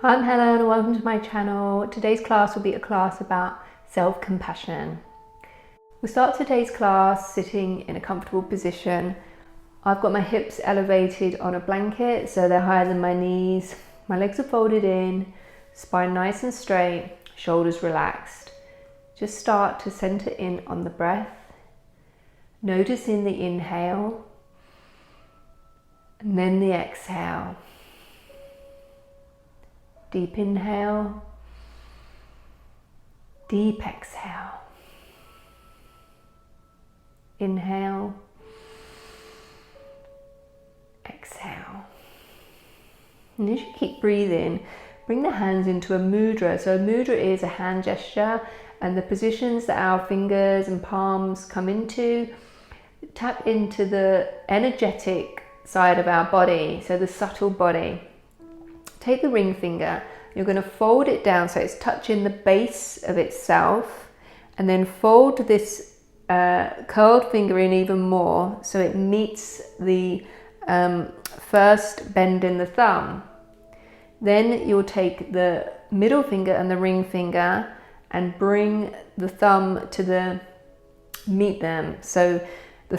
Hi, I'm Helen and welcome to my channel. Today's class will be a class about self-compassion. We'll start today's class sitting in a comfortable position. I've got my hips elevated on a blanket so they're higher than my knees. My legs are folded in, spine nice and straight, shoulders relaxed. Just start to center in on the breath. Notice in the inhale and then the exhale. Deep inhale, deep exhale. Inhale, exhale. And as you keep breathing, bring the hands into a mudra. So a mudra is a hand gesture, and the positions that our fingers and palms come into, tap into the energetic side of our body, so the subtle body. Take the ring finger, you're going to fold it down so it's touching the base of itself, and then fold this curled finger in even more so it meets the first bend in the thumb. Then you'll take the middle finger and the ring finger and bring the thumb to meet them. So the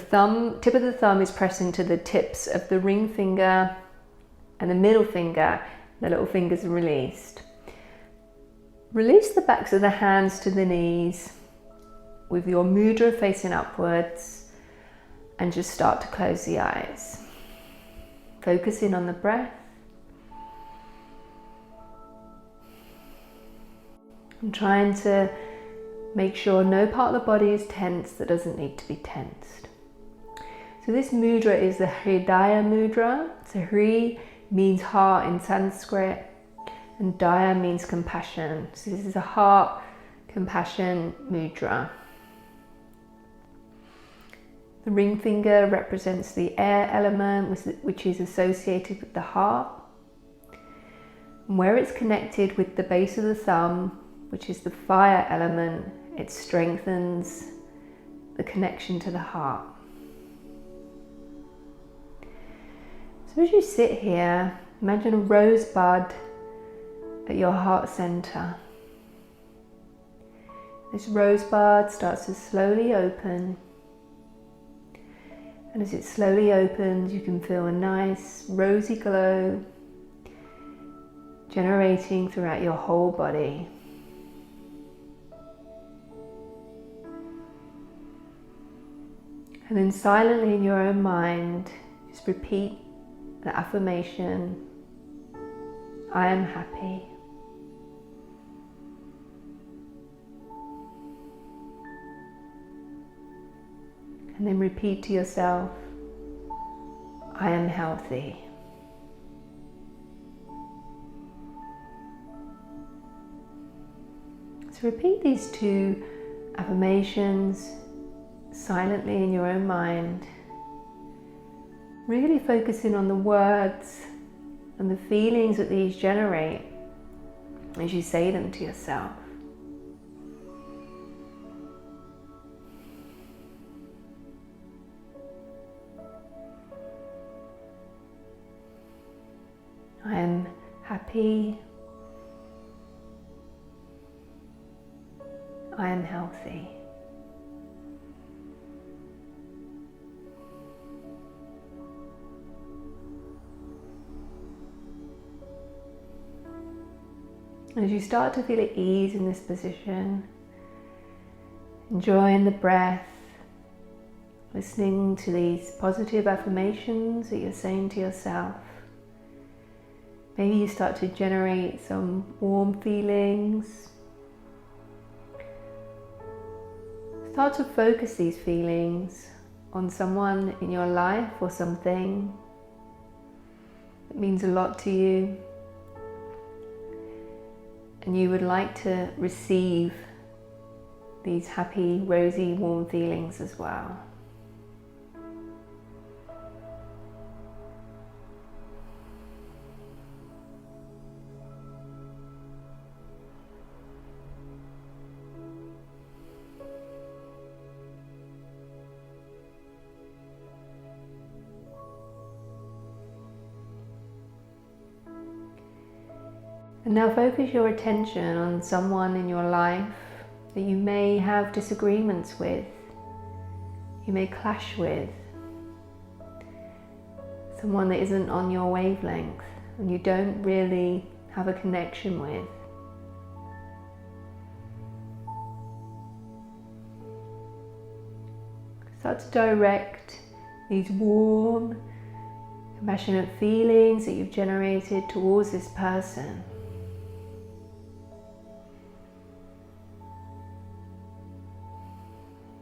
tip of the thumb is pressing to the tips of the ring finger and the middle finger. The little fingers are released. Release the backs of the hands to the knees with your mudra facing upwards, and just start to close the eyes. Focusing on the breath. And trying to make sure no part of the body is tense that doesn't need to be tensed. So this mudra is the HRIDAYA mudra. So Hri means heart in Sanskrit, and Daya means compassion. So this is a heart compassion mudra. The ring finger represents the air element, which is associated with the heart. And where it's connected with the base of the thumb, which is the fire element, it strengthens the connection to the heart. So as you sit here, imagine a rosebud at your heart center. This rosebud starts to slowly open, and as it slowly opens, you can feel a nice rosy glow generating throughout your whole body. And then silently in your own mind, just repeat the affirmation, I am happy. And then repeat to yourself, I am healthy. So repeat these two affirmations silently in your own mind, really focusing on the words and the feelings that these generate as you say them to yourself. I am happy. I am healthy. As you start to feel at ease in this position, enjoying the breath, listening to these positive affirmations that you're saying to yourself, maybe you start to generate some warm feelings. Start to focus these feelings on someone in your life or something that means a lot to you, and you would like to receive these happy, rosy, warm feelings as well. And now focus your attention on someone in your life that you may have disagreements with, you may clash with, someone that isn't on your wavelength and you don't really have a connection with. Start to direct these warm, compassionate feelings that you've generated towards this person.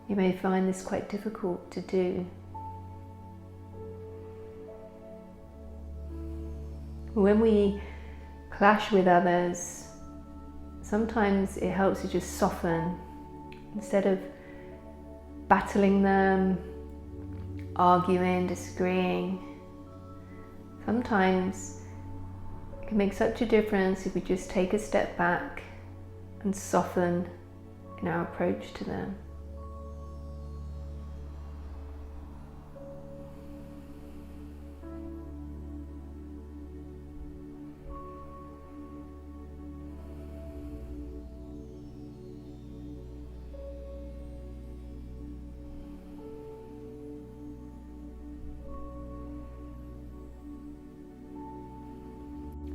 You may find this quite difficult to do. When we clash with others, sometimes it helps to just soften. Instead of battling them, arguing, disagreeing, sometimes it can make such a difference if we just take a step back and soften in our approach to them.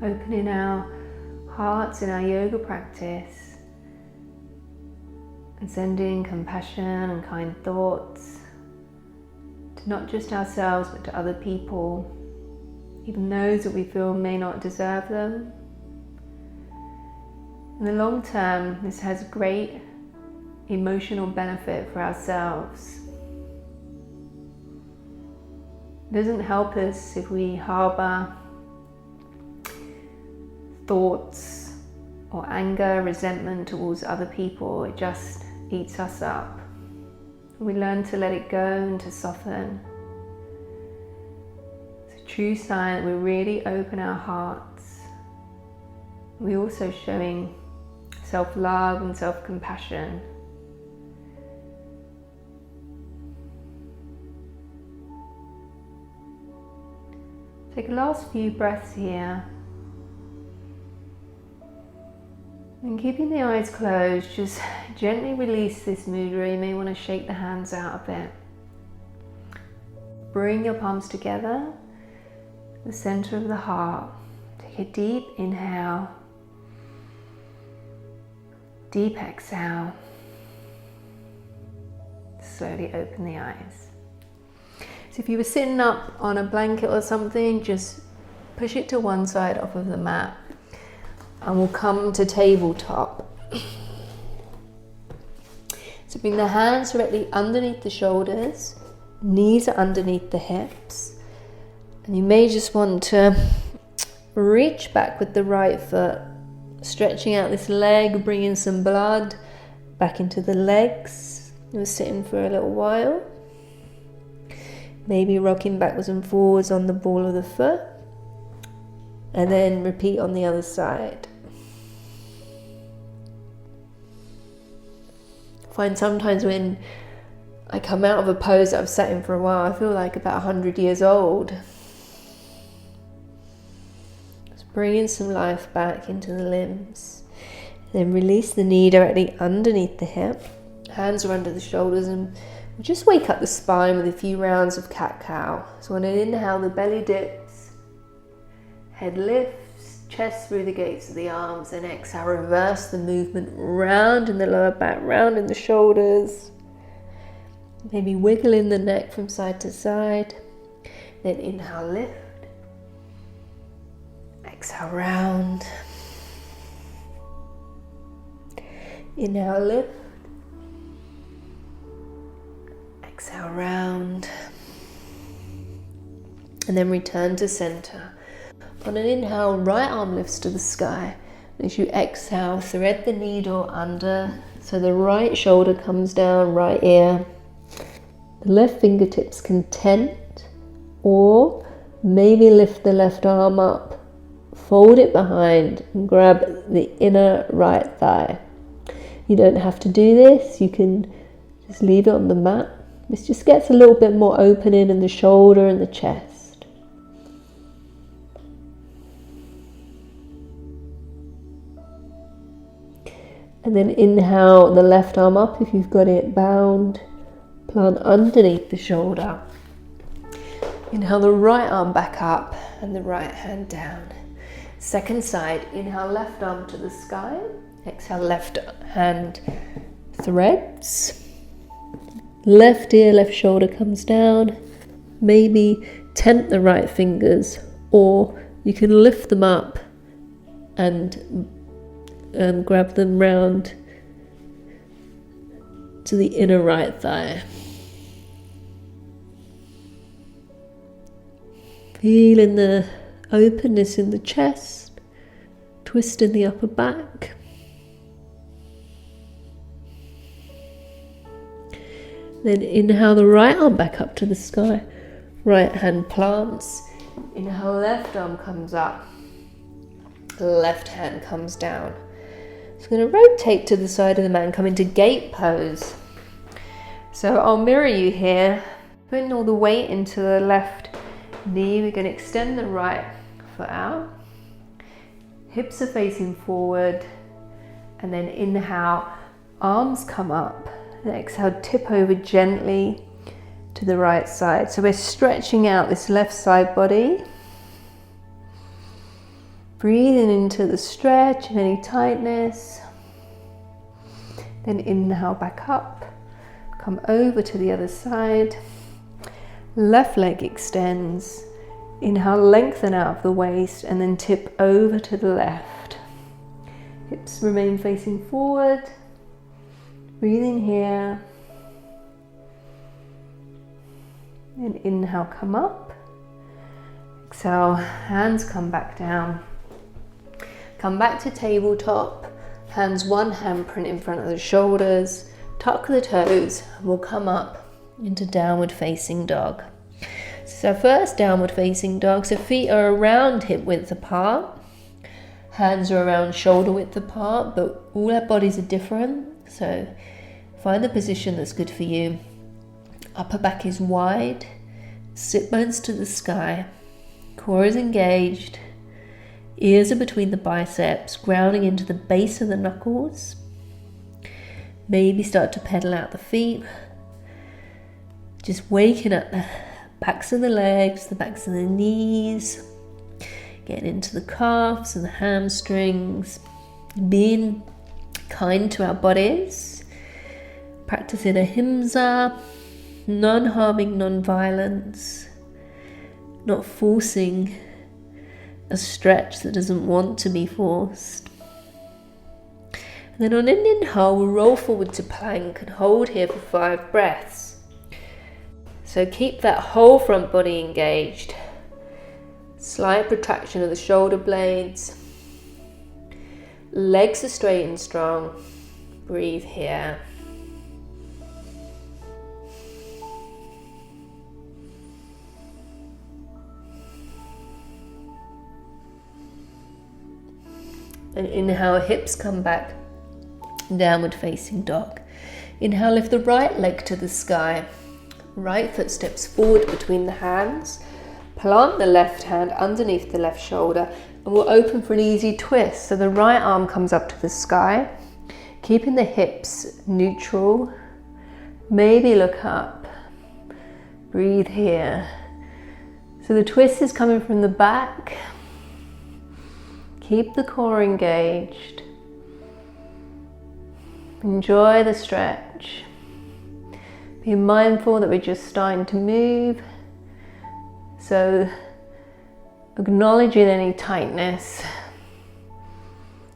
Opening our hearts in our yoga practice and sending compassion and kind thoughts to not just ourselves but to other people, even those that we feel may not deserve them. In the long term, this has great emotional benefit for ourselves. It doesn't help us if we harbour thoughts or anger, resentment towards other people. It just eats us up. We learn to let it go and to soften. It's a true sign that we really open our hearts. We're also showing self-love and self-compassion. Take a last few breaths here. And keeping the eyes closed, just gently release this mudra. You may want to shake the hands out a bit. Bring your palms together, the center of the heart. Take a deep inhale, deep exhale. Slowly open the eyes. So if you were sitting up on a blanket or something, just push it to one side off of the mat. And we'll come to tabletop. So bring the hands directly underneath the shoulders, knees are underneath the hips, and you may just want to reach back with the right foot, stretching out this leg, bringing some blood back into the legs. You're sitting for a little while, maybe rocking backwards and forwards on the ball of the foot, and then repeat on the other side. I find sometimes when I come out of a pose that I've sat in for a while, I feel like about 100 years old. Just bringing some life back into the limbs. Then release the knee directly underneath the hip. Hands are under the shoulders, and we'll just wake up the spine with a few rounds of cat-cow. So on an inhale, the belly dips, head lifts, chest through the gates of the arms, and exhale, reverse the movement round in the lower back, round in the shoulders. Maybe wiggling the neck from side to side. Then inhale, lift. Exhale, round. Inhale, lift. Exhale, round. And then return to center. On an inhale, right arm lifts to the sky. As you exhale, thread the needle under, so the right shoulder comes down, right ear. The left fingertips can tent, or maybe lift the left arm up, fold it behind, and grab the inner right thigh. You don't have to do this, you can just leave it on the mat. This just gets a little bit more opening in the shoulder and the chest. And then inhale the left arm up if you've got it bound. Plant underneath the shoulder. Inhale the right arm back up and the right hand down. Second side, inhale left arm to the sky. Exhale left hand threads. Left ear, left shoulder comes down. Maybe tent the right fingers, or you can lift them up and grab them round to the inner right thigh. Feeling the openness in the chest, twist in the upper back. Then inhale the right arm back up to the sky. Right hand plants. Inhale, left arm comes up. Left hand comes down. So I'm going to rotate to the side of the mat and come into gate pose. So I'll mirror you here. Putting all the weight into the left knee. We're going to extend the right foot out. Hips are facing forward. And then inhale, arms come up. And exhale, tip over gently to the right side. So we're stretching out this left side body. Breathing into the stretch and any tightness. Then inhale back up. Come over to the other side. Left leg extends. Inhale, lengthen out of the waist and then tip over to the left. Hips remain facing forward. Breathing here. And inhale, come up. Exhale, hands come back down. Come back to tabletop. Hands one handprint in front of the shoulders. Tuck the toes. We'll come up into downward facing dog. So first downward facing dog. So feet are around hip width apart. Hands are around shoulder width apart, but all our bodies are different. So find the position that's good for you. Upper back is wide. Sit bones to the sky. Core is engaged. Ears are between the biceps, grounding into the base of the knuckles. Maybe start to pedal out the feet. Just waking up the backs of the legs, the backs of the knees. Getting into the calves and the hamstrings. Being kind to our bodies. Practicing ahimsa. Non-harming, non-violence. Not forcing a stretch that doesn't want to be forced. And then on an inhale, we'll roll forward to plank and hold here for 5 breaths. So keep that whole front body engaged. Slight protraction of the shoulder blades. Legs are straight and strong. Breathe here. And inhale, hips come back, downward facing dog. Inhale, lift the right leg to the sky. Right foot steps forward between the hands. Plant the left hand underneath the left shoulder and we'll open for an easy twist. So the right arm comes up to the sky, keeping the hips neutral. Maybe look up. Breathe here. So the twist is coming from the back. Keep the core engaged. Enjoy the stretch. Be mindful that we're just starting to move. So acknowledging any tightness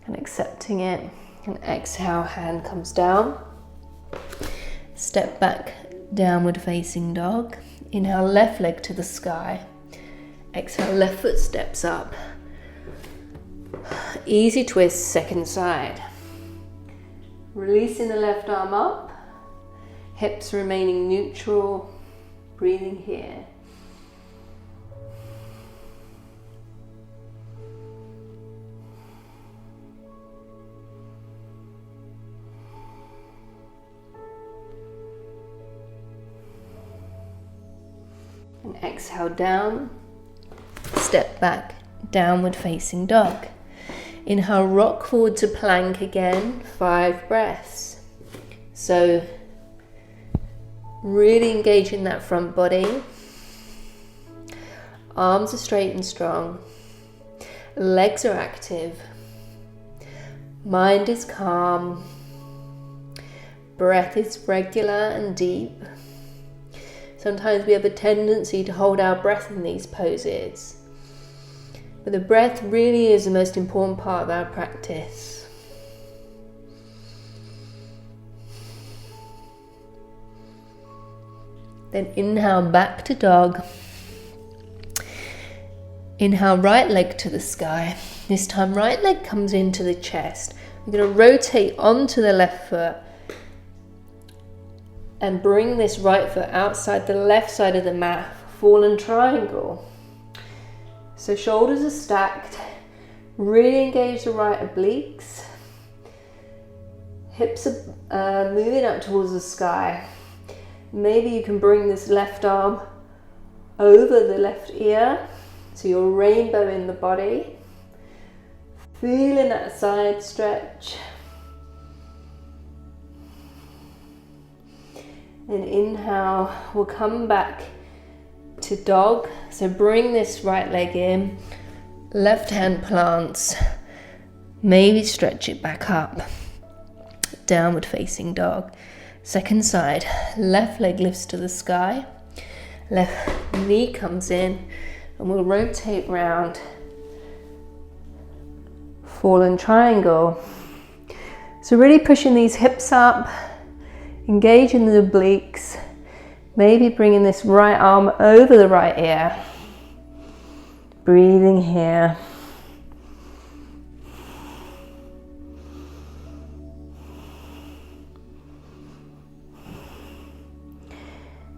and accepting it. And exhale, hand comes down. Step back, downward facing dog. Inhale, left leg to the sky. Exhale, left foot steps up. Easy twist, second side. Releasing the left arm up, hips remaining neutral, breathing here. And exhale down, step back, downward facing dog. Inhale, rock forward to plank again, 5 breaths. So really engaging that front body. Arms are straight and strong. Legs are active. Mind is calm. Breath is regular and deep. Sometimes we have a tendency to hold our breath in these poses. But the breath really is the most important part of our practice. Then inhale back to dog. Inhale, right leg to the sky. This time right leg comes into the chest. We're going to rotate onto the left foot and bring this right foot outside the left side of the mat, fallen triangle. So shoulders are stacked, really engage the right obliques. Hips are moving up towards the sky. Maybe you can bring this left arm over the left ear, so you're rainbowing the body. Feeling that side stretch. And inhale, we'll come back to dog. So bring this right leg in, left hand plants, maybe stretch it back up. Downward facing dog. Second side, left leg lifts to the sky, left knee comes in, and we'll rotate round. Fallen triangle. So really pushing these hips up, engaging the obliques, maybe bringing this right arm over the right ear. Breathing here.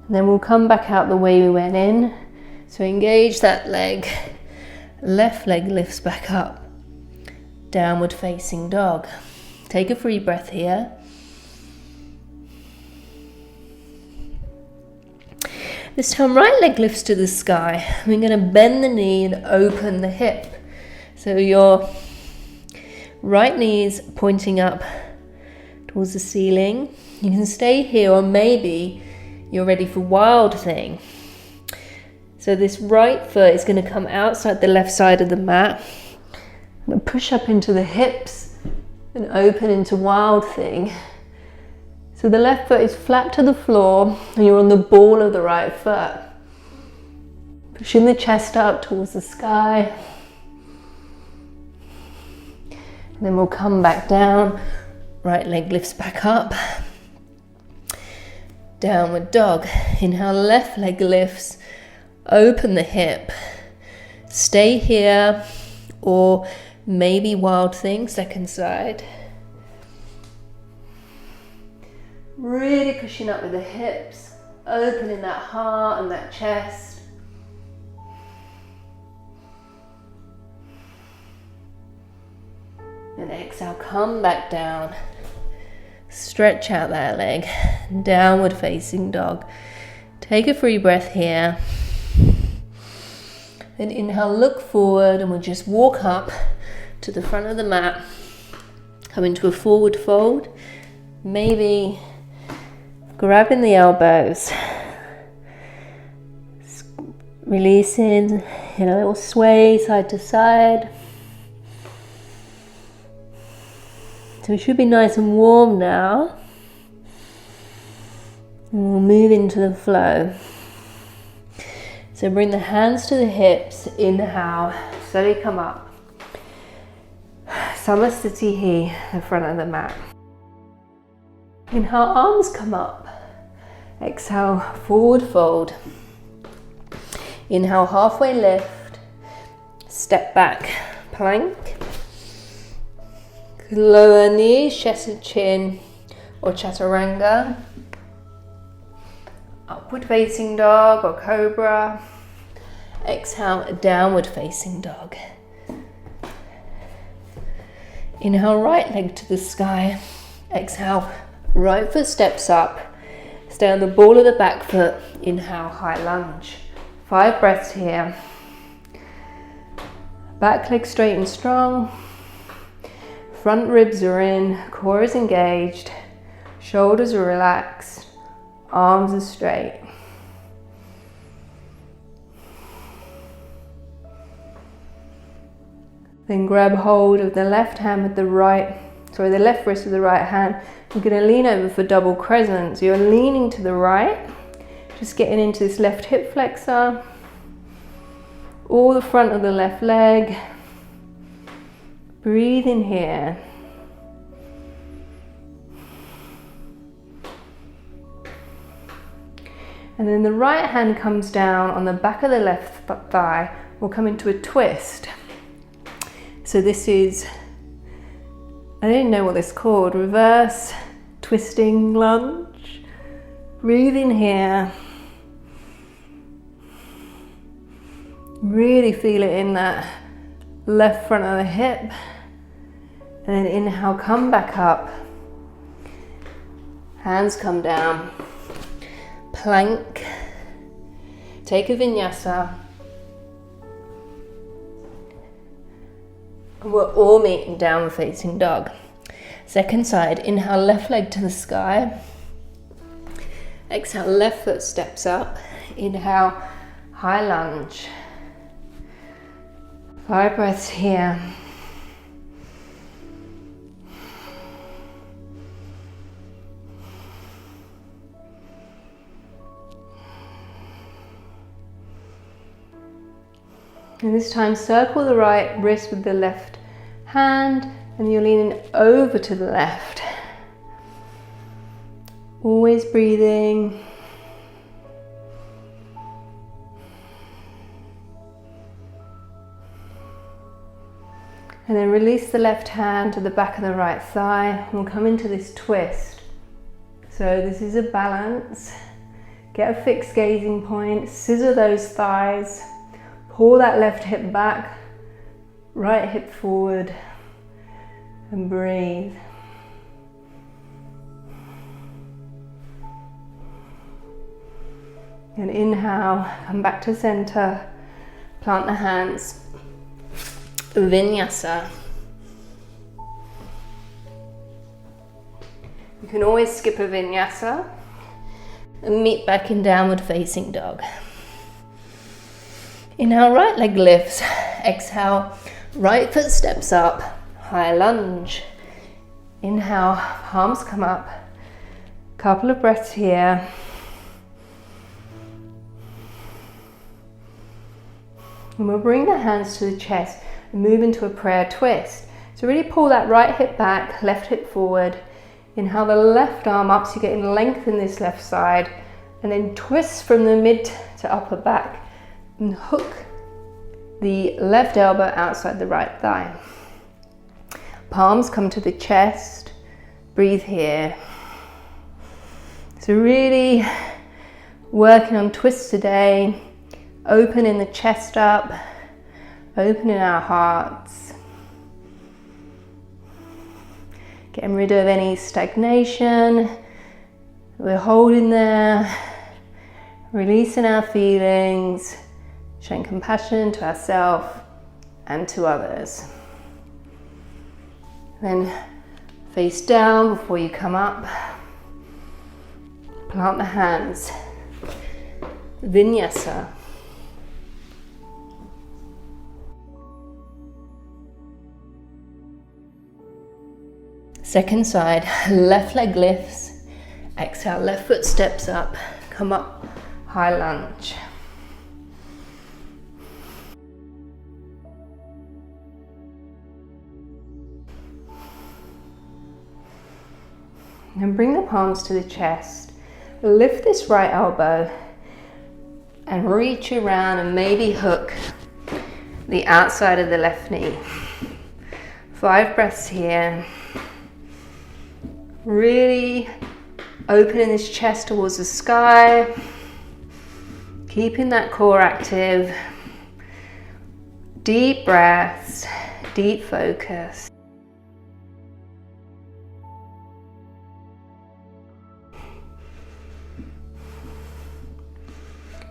And then we'll come back out the way we went in. So engage that leg. Left leg lifts back up. Downward facing dog. Take a free breath here. This time right leg lifts to the sky. We're going to bend the knee and open the hip. So your right knee is pointing up towards the ceiling. You can stay here, or maybe you're ready for wild thing. So this right foot is going to come outside the left side of the mat. I'm going to push up into the hips and open into wild thing. So the left foot is flat to the floor and you're on the ball of the right foot. Pushing the chest up towards the sky. And then we'll come back down. Right leg lifts back up. Downward dog. Inhale, left leg lifts. Open the hip. Stay here, or maybe wild thing, second side. Really pushing up with the hips, opening that heart and that chest. And exhale, come back down. Stretch out that leg. Downward facing dog. Take a free breath here. Then inhale, look forward, and we'll just walk up to the front of the mat. Come into a forward fold. Maybe grabbing the elbows. Releasing in a little sway side to side. So it should be nice and warm now. And we'll move into the flow. So bring the hands to the hips, inhale, slowly come up. Samasthiti, the front of the mat. Inhale, arms come up. Exhale, forward fold. Inhale, halfway lift. Step back, plank. Lower knees, chest and chin, or chaturanga. Upward facing dog or cobra. Exhale, downward facing dog. Inhale, right leg to the sky. Exhale, right foot steps up. Stay on the ball of the back foot. Inhale, high lunge. 5 breaths here. Back leg straight and strong. Front ribs are in, core is engaged, shoulders are relaxed, arms are straight. Then grab hold of the left hand with the left wrist with the right hand. You're going to lean over for double crescent. So you're leaning to the right, just getting into this left hip flexor, or the front of the left leg. Breathe in here. And then the right hand comes down on the back of the left thigh. We'll come into a twist. So this is, I didn't know what this is called, reverse twisting lunge. Breathe in here. Really feel it in that left front of the hip. And then inhale, come back up. Hands come down. Plank. Take a vinyasa. We're all meeting down facing dog. Second side, inhale, left leg to the sky. Exhale, left foot steps up. Inhale, high lunge. 5 breaths here. And this time circle the right wrist with the left hand and you're leaning over to the left. Always breathing. And then release the left hand to the back of the right thigh. We'll come into this twist. So this is a balance. Get a fixed gazing point, scissor those thighs. Pull that left hip back, right hip forward, and breathe. And inhale, come back to center, plant the hands, Vinyasa. You can always skip a Vinyasa and meet back in downward facing dog. Inhale, right leg lifts. Exhale, right foot steps up, high lunge. Inhale, palms come up. Couple of breaths here. And we'll bring the hands to the chest and move into a prayer twist. So really pull that right hip back, left hip forward. Inhale the left arm up so you're getting length in this left side. And then twist from the mid to upper back. And hook the left elbow outside the right thigh. Palms come to the chest. Breathe here. So really working on twists today. Opening the chest up. Opening our hearts. Getting rid of any stagnation. We're holding there. Releasing our feelings. Showing compassion to ourselves and to others. Then face down before you come up. Plant the hands. Vinyasa. Second side, left leg lifts. Exhale, left foot steps up. Come up, high lunge. And bring the palms to the chest. Lift this right elbow and reach around and maybe hook the outside of the left knee. 5 breaths here. Really opening this chest towards the sky. Keeping that core active. Deep breaths, deep focus.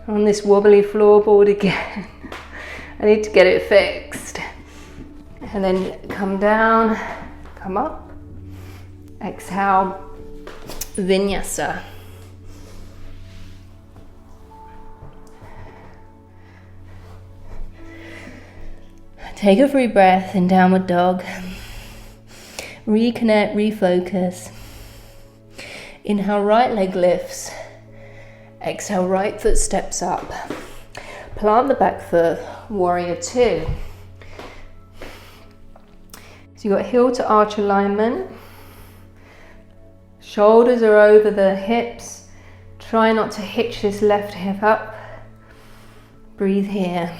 On this wobbly floorboard again. I need to get it fixed. And then come down come up. Exhale, Vinyasa. Take a free breath in downward dog. Reconnect, refocus. Inhale, right leg lifts. Exhale, right foot steps up. Plant the back foot, warrior two. So you've got heel to arch alignment. Shoulders are over the hips. Try not to hitch this left hip up. Breathe here.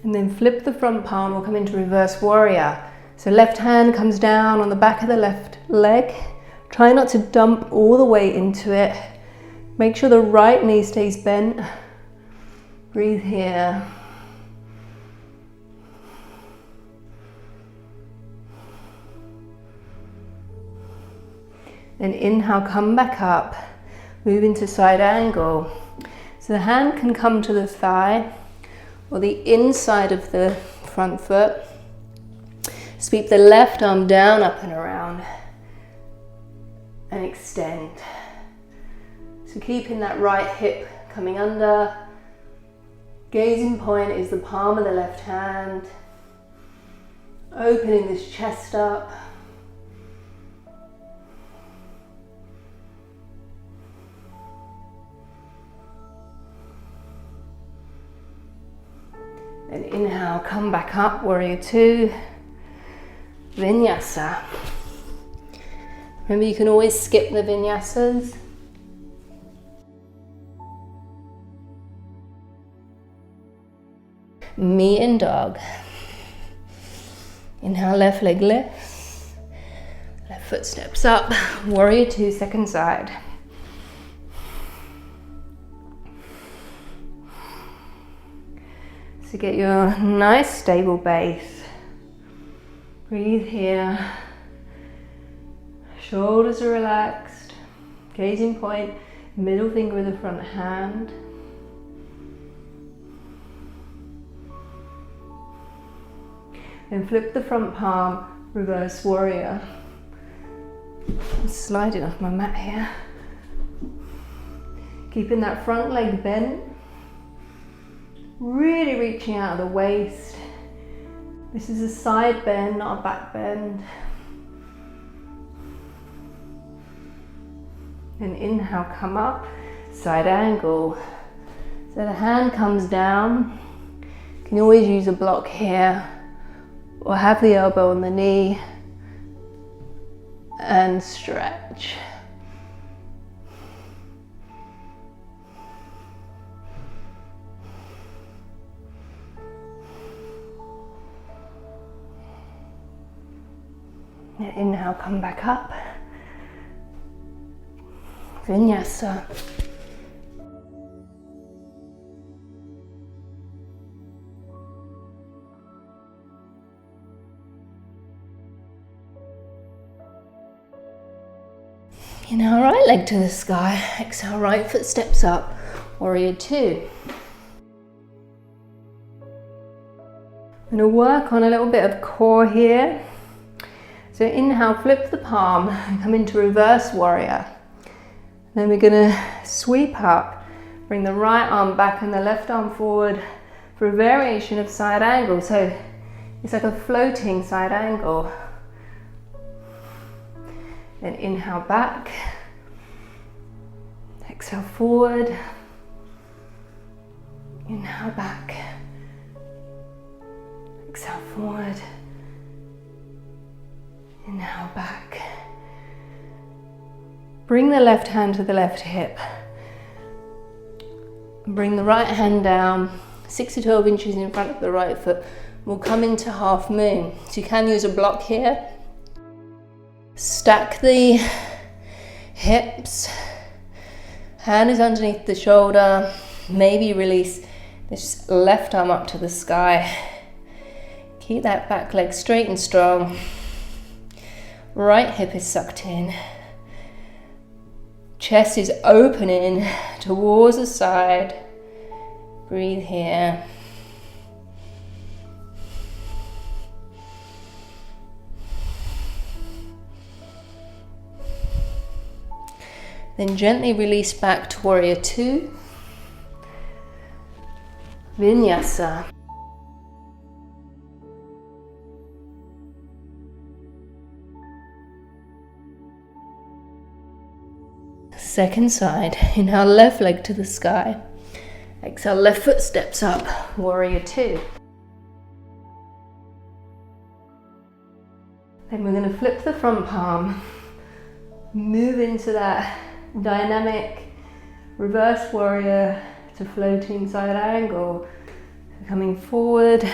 And then flip the front palm, we'll come into reverse warrior. So left hand comes down on the back of the left leg. Try not to dump all the weight into it. Make sure the right knee stays bent. Breathe here. Then inhale, come back up. Move into side angle. So the hand can come to the thigh or the inside of the front foot. Sweep the left arm down, up and around, and extend. So keeping that right hip coming under. Gazing point is the palm of the left hand. Opening this chest up. Then inhale, come back up, warrior two, Vinyasa. Remember, you can always skip the Vinyasas. Meeting dog. Inhale, left leg lifts. Left foot steps up, warrior two, second side. So get your nice stable base. Breathe here. Shoulders are relaxed. Gazing point, middle finger with the front hand. Then flip the front palm, reverse warrior. I'm sliding off my mat here. Keeping that front leg bent. Really reaching out of the waist. This is a side bend, not a back bend. And inhale, come up, side angle. So the hand comes down. You can always use a block here, or have the elbow on the knee and stretch. Inhale, come back up. Vinyasa. Inhale, right leg to the sky. Exhale, right foot steps up. Warrior two. I'm going to work on a little bit of core here. So inhale, flip the palm, come into reverse warrior. Then we're going to sweep up, bring the right arm back and the left arm forward for a variation of side angle. So it's like a floating side angle. Then inhale back, exhale forward, inhale back, exhale forward, inhale back. Bring the left hand to the left hip. Bring the right hand down 6 to 12 inches in front of the right foot. We'll come into half moon. So you can use a block here. Stack the hips. Hand is underneath the shoulder. Maybe release this left arm up to the sky. Keep that back leg straight and strong. Right hip is sucked in. Chest is opening towards the side. Breathe here. Then gently release back to Warrior Two. Vinyasa. Second side. Inhale, left leg to the sky. Exhale, left foot steps up. Warrior Two. Then we're going to flip the front palm. Move into that dynamic reverse warrior to floating side angle. Coming forward,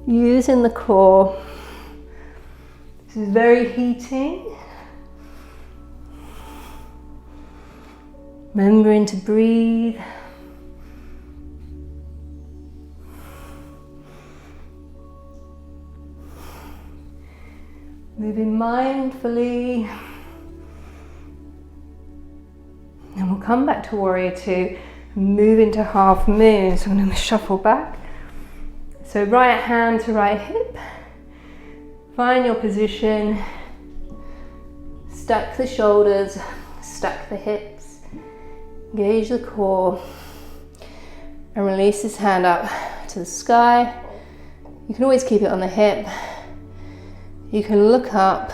using the core. This is very heating. Remembering to breathe. Moving mindfully. And we'll come back to Warrior Two, move into half moon. So I'm going to shuffle back. So right hand to right hip. Find your position. Stack the shoulders, stack the hips. Engage the core. And release this hand up to the sky. You can always keep it on the hip. You can look up.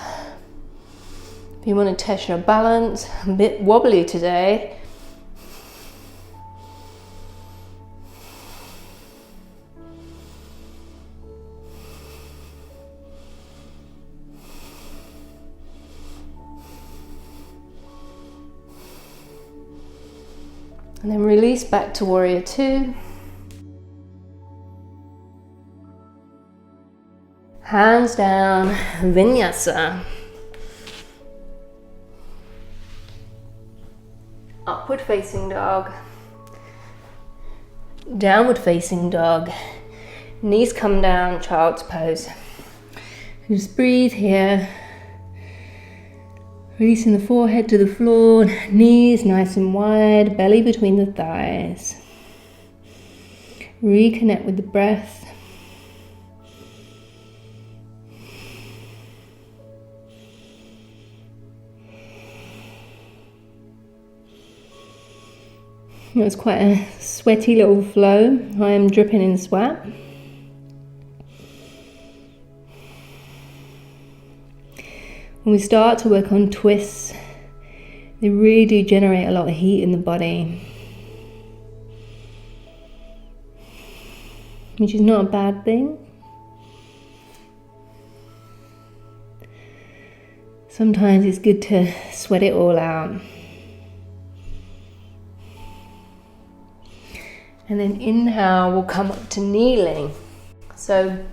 If you want to test your balance, a bit wobbly today. And then release back to Warrior Two. Hands down, Vinyasa. Upward facing dog. Downward facing dog. Knees come down, child's pose. Just breathe here. Releasing the forehead to the floor, knees nice and wide, belly between the thighs. Reconnect with the breath. It was quite a sweaty little flow. I am dripping in sweat. When we start to work on twists, they really do generate a lot of heat in the body, which is not a bad thing. Sometimes it's good to sweat it all out. And then inhale, we'll come up to kneeling. So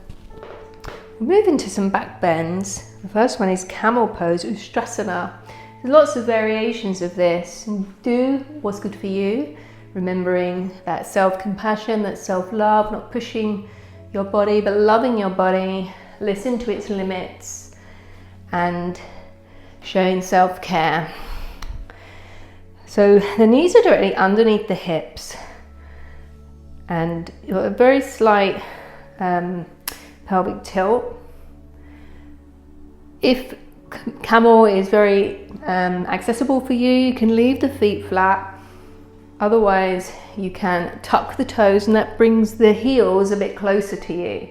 we'll move into some back bends. The first one is camel pose, Ustrasana. There's lots of variations of this. And do what's good for you, remembering that self-compassion, that self-love, not pushing your body, but loving your body. Listen to its limits and showing self-care. So the knees are directly underneath the hips. And you've got a very slight pelvic tilt. If camel is very accessible for you, you can leave the feet flat. Otherwise, you can tuck the toes and that brings the heels a bit closer to you.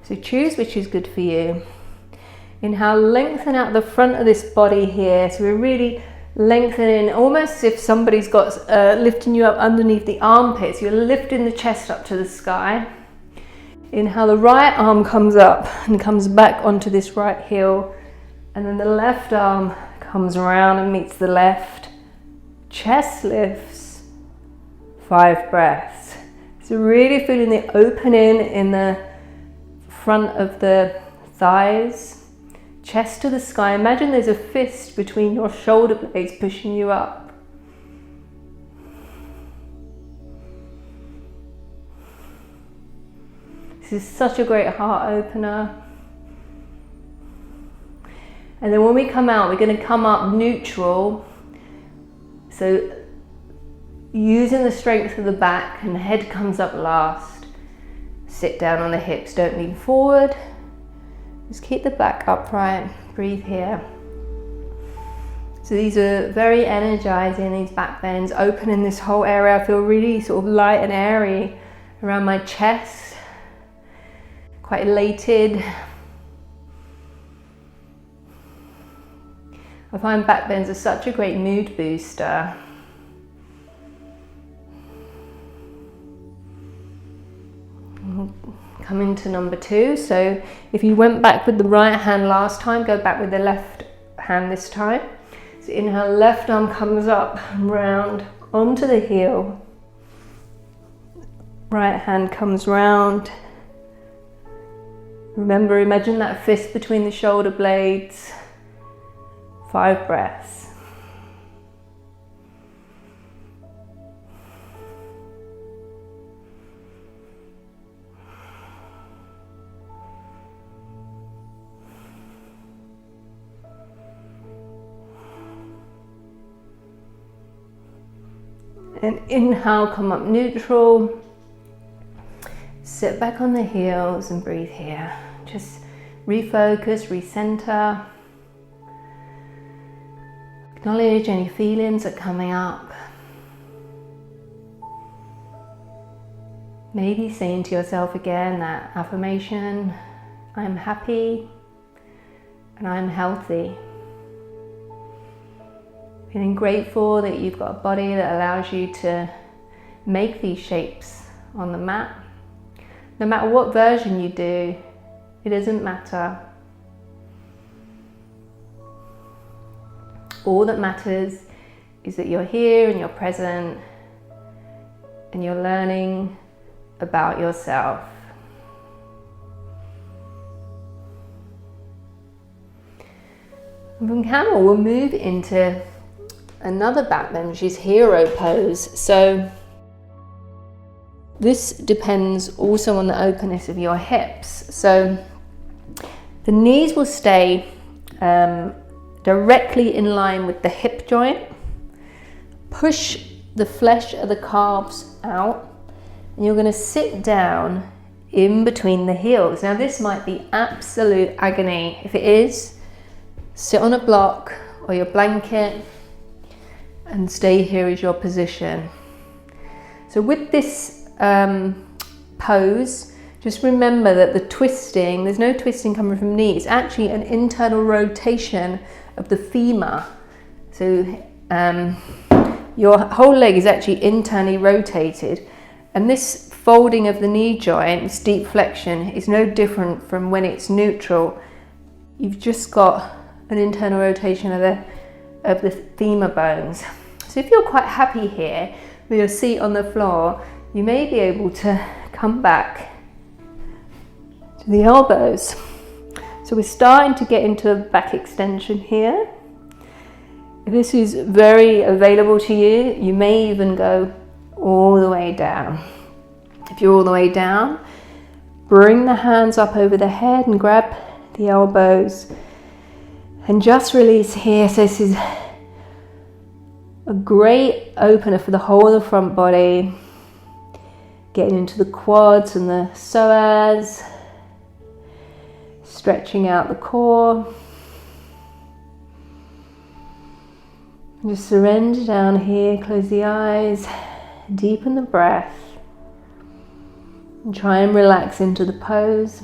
So choose which is good for you. Inhale, lengthen out the front of this body here. So we're really lengthening, almost as if somebody's got lifting you up underneath the armpits. You're lifting the chest up to the sky. Inhale, the right arm comes up and comes back onto this right heel, and then the left arm comes around and meets the left. Chest lifts, 5 breaths. So really feeling the opening in the front of the thighs. Chest to the sky. Imagine there's a fist between your shoulder blades pushing you up. This is such a great heart opener. And then when we come out, we're going to come up neutral So using the strength of the back, and the head comes up last. Sit down on the hips, don't lean forward. Just keep the back upright, breathe here. So these are very energizing, these back bends, opening this whole area. I feel really sort of light and airy around my chest, quite elated. I find back bends are such a great mood booster. Come into number 2. So if you went back with the right hand last time, go back with the left hand this time. So inhale, left arm comes up and round onto the heel. Right hand comes round. Remember, imagine that fist between the shoulder blades. 5 breaths. And inhale, come up neutral. Sit back on the heels and breathe here. Just refocus, recenter. Acknowledge any feelings that are coming up. Maybe saying to yourself again that affirmation, I'm happy and I'm healthy. Feeling grateful that you've got a body that allows you to make these shapes on the mat. No matter what version you do, it doesn't matter. All that matters is that you're here and you're present and you're learning about yourself. And from camel, we'll move into another back bend, which is hero pose. So this depends also on the openness of your hips. So the knees will stay directly in line with the hip joint. Push the flesh of the calves out, and you're going to sit down in between the heels. Now this might be absolute agony. If it is, sit on a block or your blanket and stay here as your position. So with this pose, just remember that the twisting, there's no twisting coming from knee, it's actually an internal rotation of the femur. So your whole leg is actually internally rotated, and this folding of the knee joint, this deep flexion, is no different from when it's neutral. You've just got an internal rotation of the femur bones. So if you're quite happy here with your seat on the floor, you may be able to come back to the elbows. So we're starting to get into a back extension here. If this is very available to you, you may even go all the way down. If you're all the way down, bring the hands up over the head and grab the elbows and just release here. So this is a great opener for the whole of the front body, getting into the quads and the psoas, stretching out the core. And just surrender down here, close the eyes, deepen the breath, and try and relax into the pose.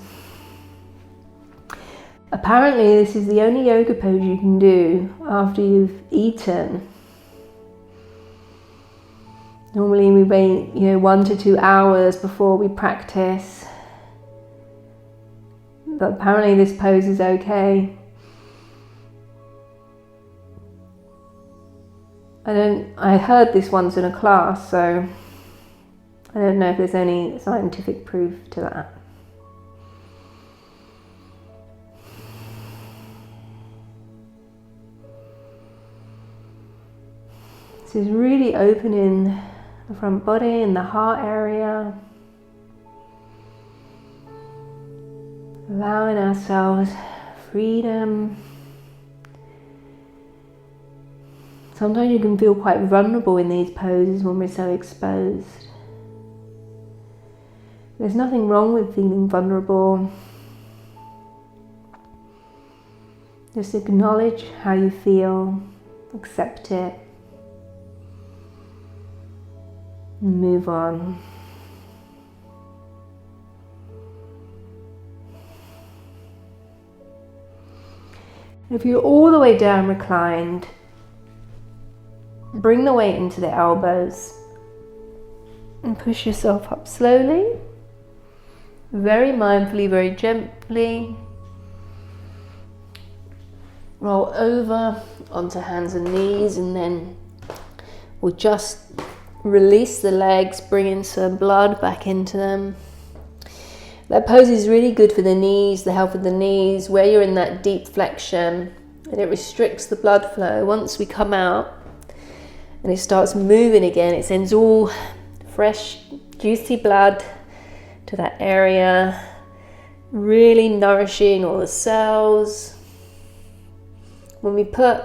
Apparently this is the only yoga pose you can do after you've eaten. Normally we wait, 1 to 2 hours before we practice. But apparently this pose is okay. I heard this once in a class, so I don't know if there's any scientific proof to that. This is really opening the front body and the heart area. Allowing ourselves freedom. Sometimes you can feel quite vulnerable in these poses when we're so exposed. There's nothing wrong with feeling vulnerable. Just acknowledge how you feel, accept it, and move on. If you're all the way down reclined, bring the weight into the elbows and push yourself up slowly, very mindfully, very gently. Roll over onto hands and knees, and then we'll just release the legs, bring in some blood back into them. That pose is really good for the knees, the health of the knees, where you're in that deep flexion, and it restricts the blood flow. Once we come out and it starts moving again, it sends all fresh, juicy blood to that area, really nourishing all the cells. When we put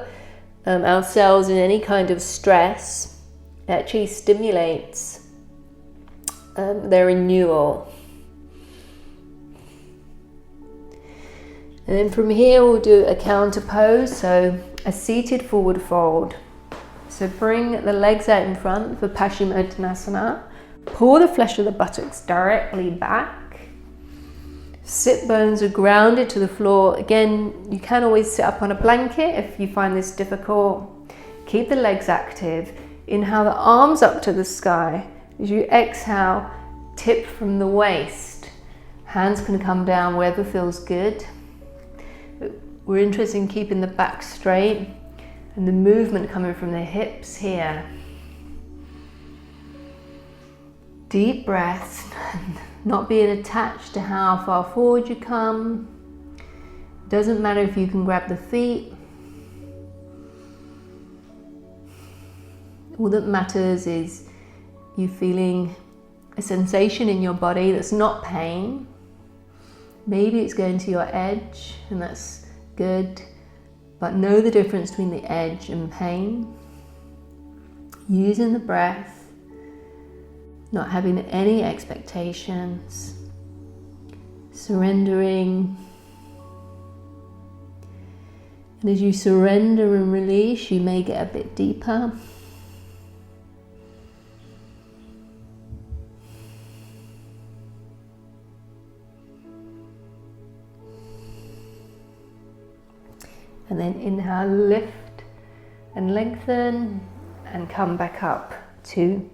our cells in any kind of stress, it actually stimulates their renewal. And then from here we'll do a counter pose, so a seated forward fold. So bring the legs out in front for Paschimottanasana. Pull the flesh of the buttocks directly back. Sit bones are grounded to the floor. Again, you can always sit up on a blanket if you find this difficult. Keep the legs active. Inhale the arms up to the sky. As you exhale, tip from the waist. Hands can come down wherever feels good. We're interested in keeping the back straight and the movement coming from the hips here. Deep breaths, not being attached to how far forward you come. Doesn't matter if you can grab the feet. All that matters is you feeling a sensation in your body that's not pain. Maybe it's going to your edge, and that's good, but know the difference between the edge and pain. Using the breath, not having any expectations, surrendering. And as you surrender and release, you may get a bit deeper. And then inhale, lift and lengthen, and come back up to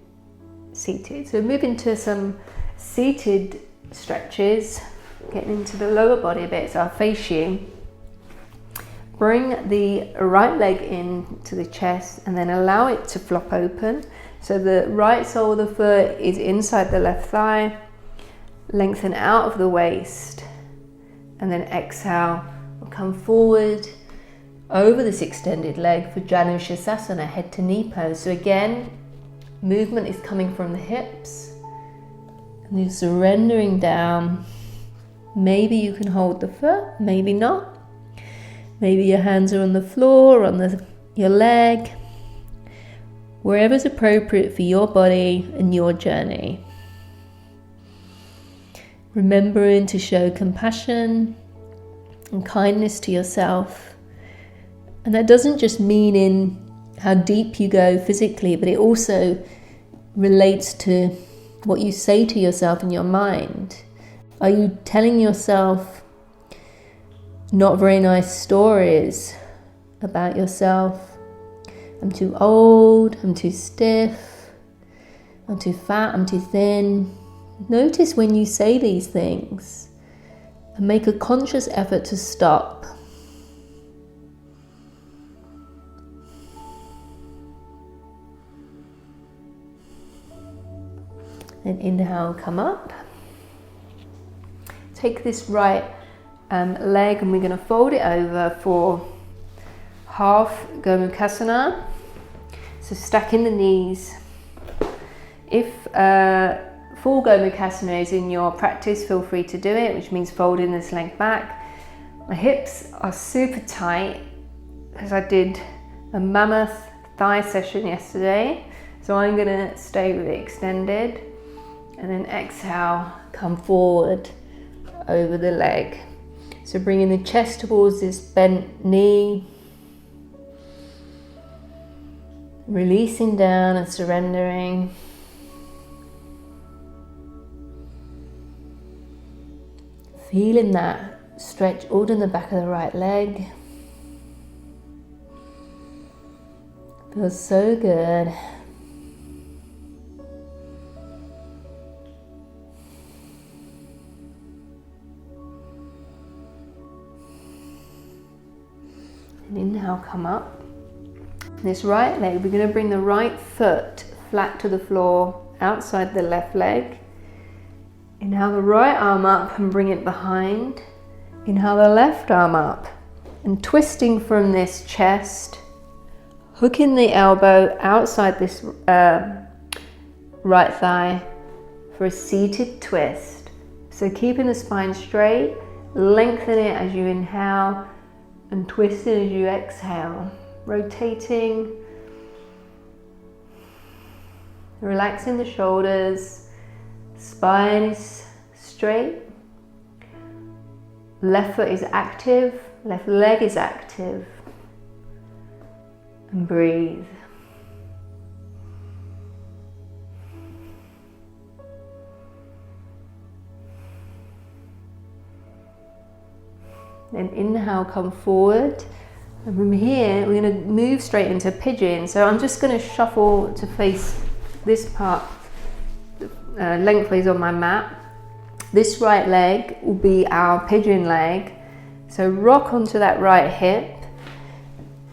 seated. So move into some seated stretches, getting into the lower body a bit, so I'll face you. Bring the right leg in to the chest and then allow it to flop open. So the right sole of the foot is inside the left thigh. Lengthen out of the waist, and then exhale, we'll come forward over this extended leg for Janushirasana, head to knee pose. So again, movement is coming from the hips, and you're surrendering down. Maybe you can hold the foot, maybe not. Maybe your hands are on the floor, on your leg, wherever's appropriate for your body and your journey. Remembering to show compassion and kindness to yourself. And that doesn't just mean in how deep you go physically, but it also relates to what you say to yourself in your mind. Are you telling yourself not very nice stories about yourself? I'm too old, I'm too stiff, I'm too fat, I'm too thin. Notice when you say these things and make a conscious effort to stop. Then inhale, come up. Take this right leg and we're going to fold it over for half Gomukhasana. So stacking the knees. If full Gomukhasana is in your practice, feel free to do it, which means folding this leg back. My hips are super tight because I did a mammoth thigh session yesterday, so I'm gonna stay with it extended, and then exhale, come forward over the leg. So bringing the chest towards this bent knee, releasing down and surrendering. Feeling that stretch all down the back of the right leg. Feels so good. And inhale, come up. This right leg, we're going to bring the right foot flat to the floor outside the left leg. Inhale the right arm up and bring it behind. Inhale the left arm up and twisting from this chest, hooking the elbow outside this right thigh for a seated twist. So keeping the spine straight, lengthen it as you inhale and twist it as you exhale. Rotating, relaxing the shoulders, spine is straight, left foot is active, left leg is active, and breathe. Then inhale, come forward. And from here, we're going to move straight into pigeon. So I'm just going to shuffle to face this part lengthways on my mat. This right leg will be our pigeon leg. So rock onto that right hip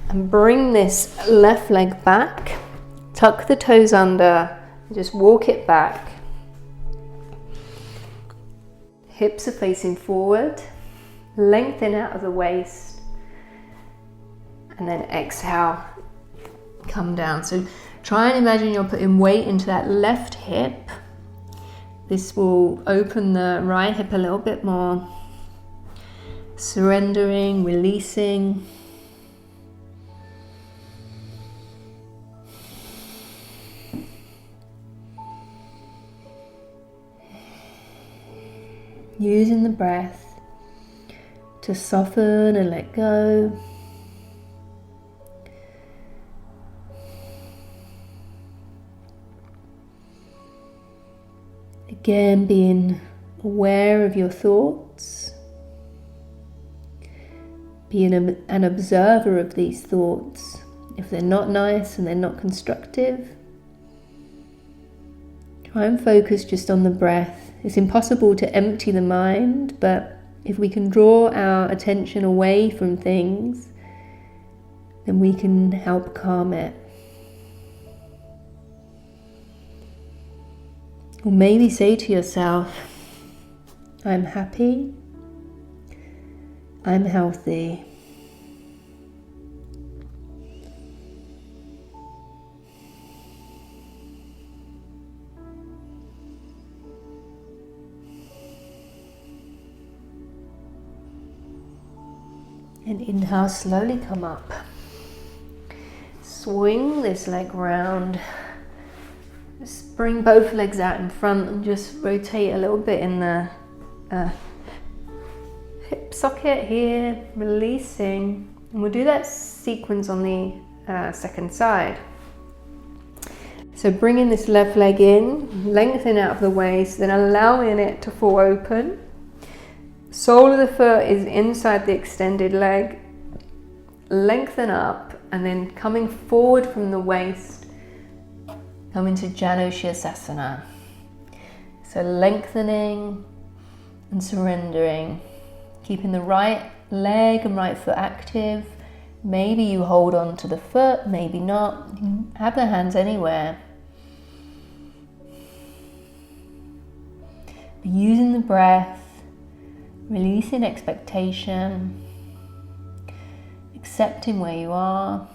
and bring this left leg back. Tuck the toes under, just walk it back. Hips are facing forward. Lengthen out of the waist. And then exhale, come down. So try and imagine you're putting weight into that left hip. This will open the right hip a little bit more. Surrendering, releasing. Using the breath to soften and let go. Again, being aware of your thoughts, being an observer of these thoughts. If they're not nice and they're not constructive, try and focus just on the breath. It's impossible to empty the mind, but if we can draw our attention away from things, then we can help calm it. Or maybe say to yourself, I'm happy, I'm healthy. And inhale, slowly come up. Swing this leg round. Just bring both legs out in front and just rotate a little bit in the hip socket here, releasing. And we'll do that sequence on the second side. So bringing this left leg in, lengthen out of the waist, then allowing it to fall open. Sole of the foot is inside the extended leg. Lengthen up and then coming forward from the waist, come into Janu Sirsasana. So lengthening and surrendering, keeping the right leg and right foot active. Maybe you hold on to the foot, maybe not. You can have the hands anywhere. Using the breath, releasing expectation, accepting where you are.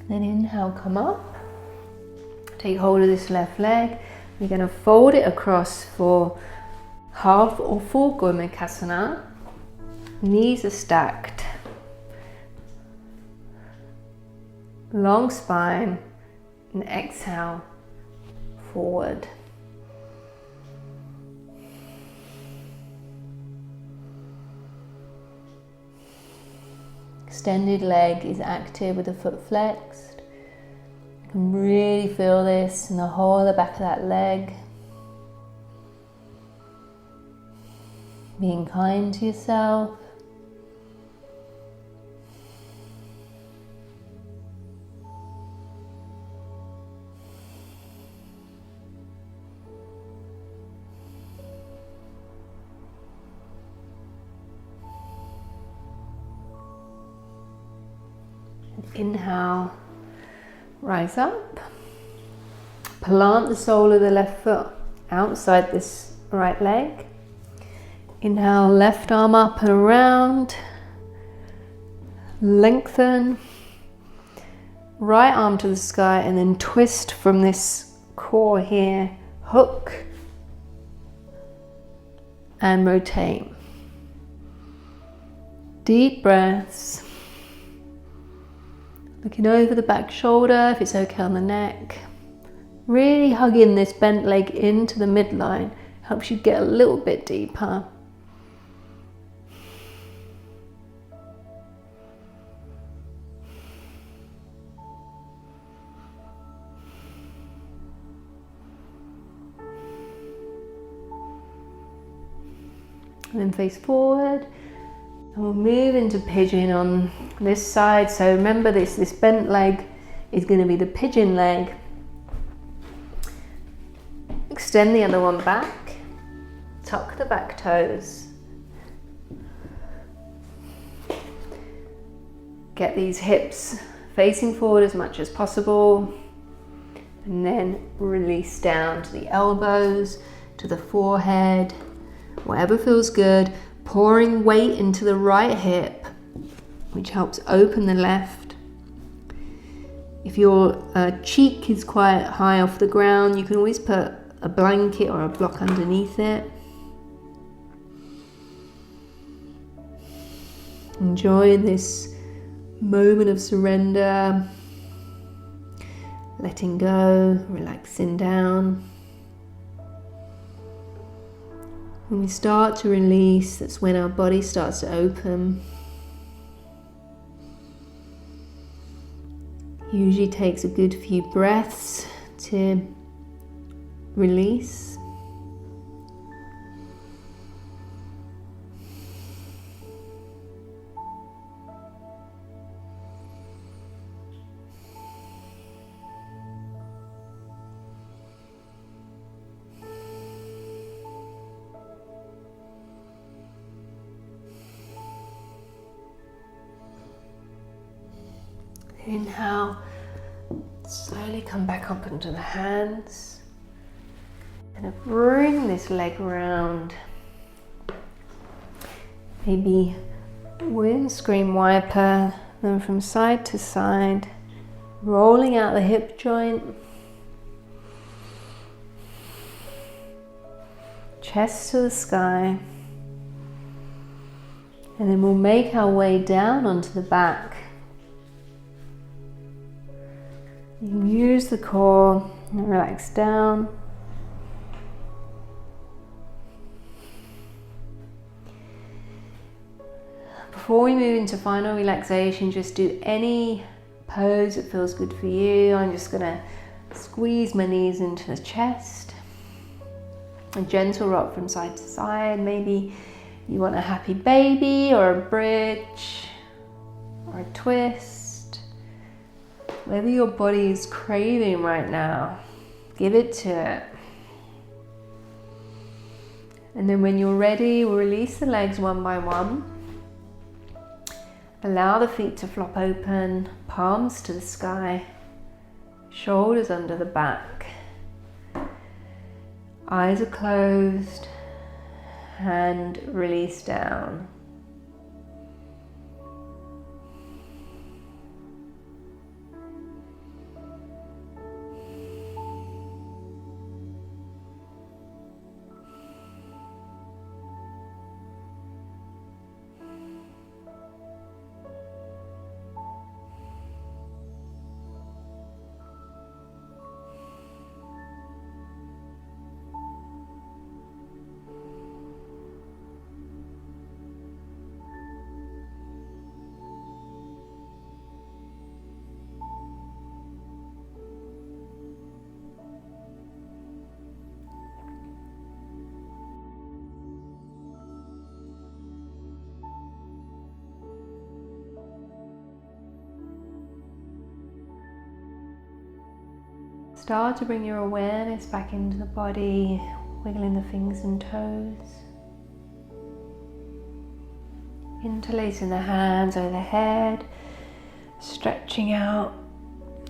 Then inhale, come up. Take hold of this left leg. You're going to fold it across for half or full Gomukhasana. Knees are stacked. Long spine, and exhale, forward. Extended leg is active with the foot flexed. You can really feel this in the whole of the back of that leg. Being kind to yourself. Inhale, rise up, plant the sole of the left foot outside this right leg. Inhale, left arm up and around, lengthen, right arm to the sky, and then twist from this core here, hook and rotate. Deep breaths. Looking over the back shoulder, if it's okay on the neck. Really hugging this bent leg into the midline. Helps you get a little bit deeper. And then face forward. And we'll move into pigeon on this side. So remember this bent leg is going to be the pigeon leg. Extend the other one back. Tuck the back toes. Get these hips facing forward as much as possible. And then release down to the elbows, to the forehead, whatever feels good. Pouring weight into the right hip, which helps open the left. If your cheek is quite high off the ground, you can always put a blanket or a block underneath it. Enjoy this moment of surrender, letting go, relaxing down. When we start to release, that's when our body starts to open. Usually takes a good few breaths to release. Inhale, slowly come back up into the hands. And bring this leg round. Maybe windscreen wiper, then from side to side, rolling out the hip joint. Chest to the sky. And then we'll make our way down onto the back. You can use the core and relax down. Before we move into final relaxation, just do any pose that feels good for you. I'm just going to squeeze my knees into the chest. A gentle rock from side to side. Maybe you want a happy baby or a bridge or a twist. Whatever your body is craving right now, give it to it. And then when you're ready, we'll release the legs one by one. Allow the feet to flop open, palms to the sky, shoulders under the back. Eyes are closed, and release down. Start to bring your awareness back into the body, wiggling the fingers and toes. Interlacing the hands over the head, stretching out,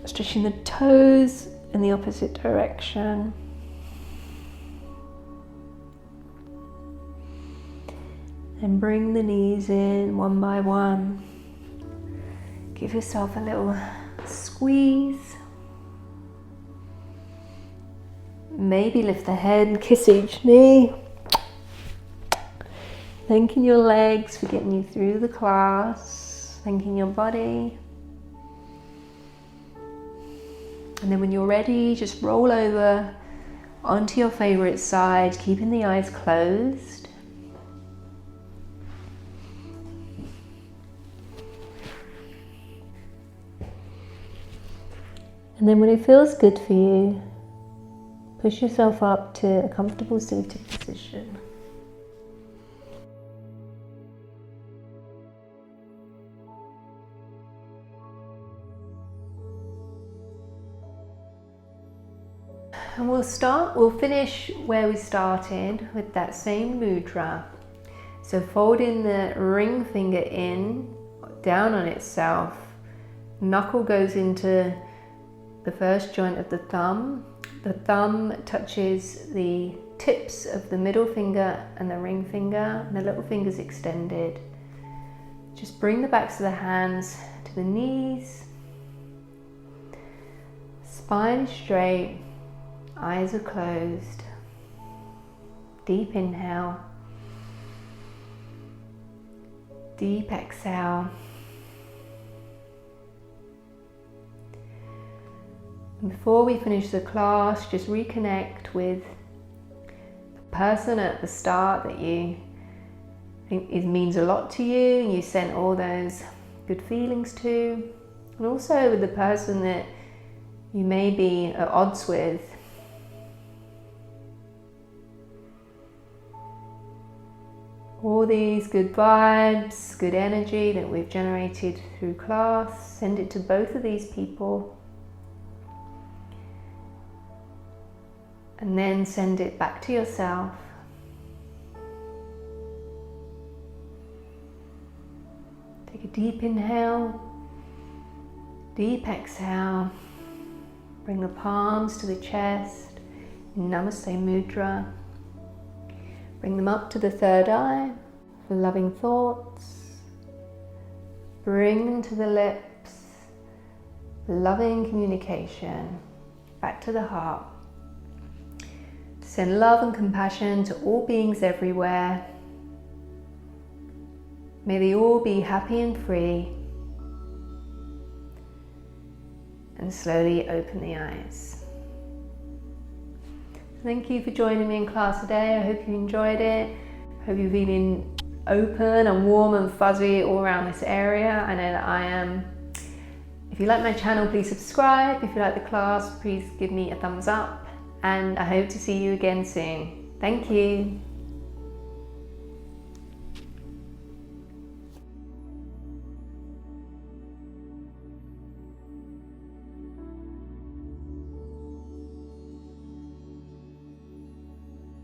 stretching the toes in the opposite direction. Then bring the knees in one by one. Give yourself a little squeeze. Maybe lift the head and kiss each knee. Thanking your legs for getting you through the class. Thanking your body. And then when you're ready, just roll over onto your favorite side, keeping the eyes closed. And then when it feels good for you, push yourself up to a comfortable seated position. And we'll finish where we started with that same mudra. So folding the ring finger in, down on itself, knuckle goes into the first joint of the thumb. The thumb touches the tips of the middle finger and the ring finger, and the little finger's extended. Just bring the backs of the hands to the knees. Spine straight. Eyes are closed. Deep inhale. Deep exhale. And before we finish the class, just reconnect with the person at the start that you think it means a lot to you and you sent all those good feelings to, and also with the person that you may be at odds with. All these good vibes, good energy that we've generated through class, send it to both of these people. And then send it back to yourself. Take a deep inhale, deep exhale. Bring the palms to the chest, Namaste Mudra. Bring them up to the third eye for loving thoughts. Bring them to the lips, loving communication, back to the heart. Send love and compassion to all beings everywhere. May they all be happy and free. And slowly open the eyes. Thank you for joining me in class today. I hope you enjoyed it. I hope you're feeling open and warm and fuzzy all around this area. I know that I am. If you like my channel, please subscribe. If you like the class, please give me a thumbs up. And I hope to see you again soon. Thank you.